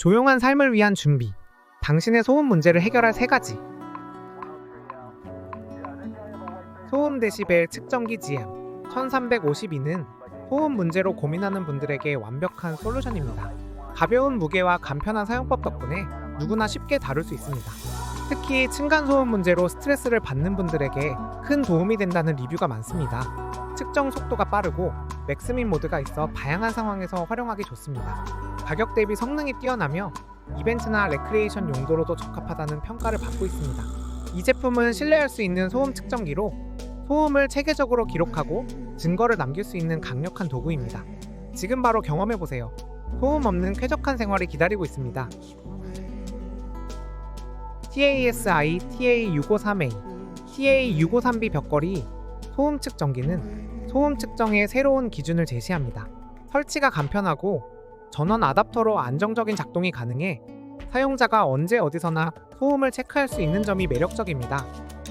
조용한 삶을 위한 준비. 당신의 소음 문제를 해결할 3가지. 소음 데시벨 측정기 GM 1352는 소음 문제로 고민하는 분들에게 완벽한 솔루션입니다. 가벼운 무게와 간편한 사용법 덕분에 누구나 쉽게 다룰 수 있습니다. 특히 층간소음 문제로 스트레스를 받는 분들에게 큰 도움이 된다는 리뷰가 많습니다. 측정 속도가 빠르고 맥스민 모드가 있어 다양한 상황에서 활용하기 좋습니다. 가격 대비 성능이 뛰어나며 이벤트나 레크리에이션 용도로도 적합하다는 평가를 받고 있습니다. 이 제품은 신뢰할 수 있는 소음 측정기로 소음을 체계적으로 기록하고 증거를 남길 수 있는 강력한 도구입니다. 지금 바로 경험해보세요. 소음 없는 쾌적한 생활이 기다리고 있습니다. TASI TA653A, TA653B 벽걸이 소음 측정기는 소음 측정의 새로운 기준을 제시합니다. 설치가 간편하고 전원 아답터로 안정적인 작동이 가능해 사용자가 언제 어디서나 소음을 체크할 수 있는 점이 매력적입니다.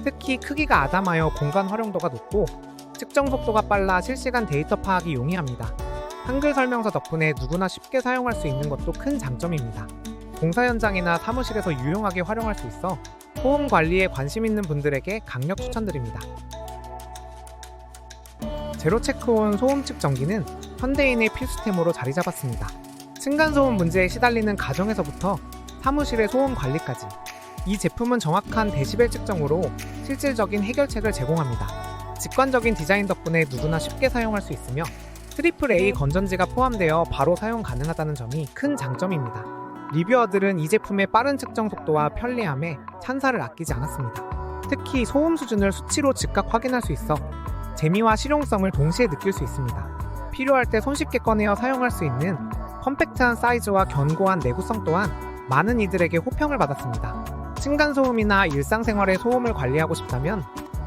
특히 크기가 아담하여 공간 활용도가 높고 측정 속도가 빨라 실시간 데이터 파악이 용이합니다. 한글 설명서 덕분에 누구나 쉽게 사용할 수 있는 것도 큰 장점입니다. 공사 현장이나 사무실에서 유용하게 활용할 수 있어 소음 관리에 관심 있는 분들에게 강력 추천드립니다. 제로체크온 소음 측정기는 현대인의 필수템으로 자리 잡았습니다. 층간소음 문제에 시달리는 가정에서부터 사무실의 소음 관리까지 이 제품은 정확한 데시벨 측정으로 실질적인 해결책을 제공합니다. 직관적인 디자인 덕분에 누구나 쉽게 사용할 수 있으며 AAA 건전지가 포함되어 바로 사용 가능하다는 점이 큰 장점입니다. 리뷰어들은 이 제품의 빠른 측정 속도와 편리함에 찬사를 아끼지 않았습니다. 특히 소음 수준을 수치로 즉각 확인할 수 있어 재미와 실용성을 동시에 느낄 수 있습니다. 필요할 때 손쉽게 꺼내어 사용할 수 있는 컴팩트한 사이즈와 견고한 내구성 또한 많은 이들에게 호평을 받았습니다. 층간소음이나 일상생활의 소음을 관리하고 싶다면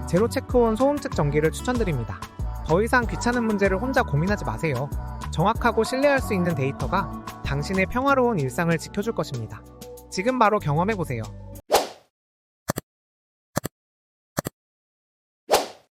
제로체크온 소음 측정기를 추천드립니다. 더 이상 귀찮은 문제를 혼자 고민하지 마세요. 정확하고 신뢰할 수 있는 데이터가 당신의 평화로운 일상을 지켜줄 것입니다. 지금 바로 경험해보세요.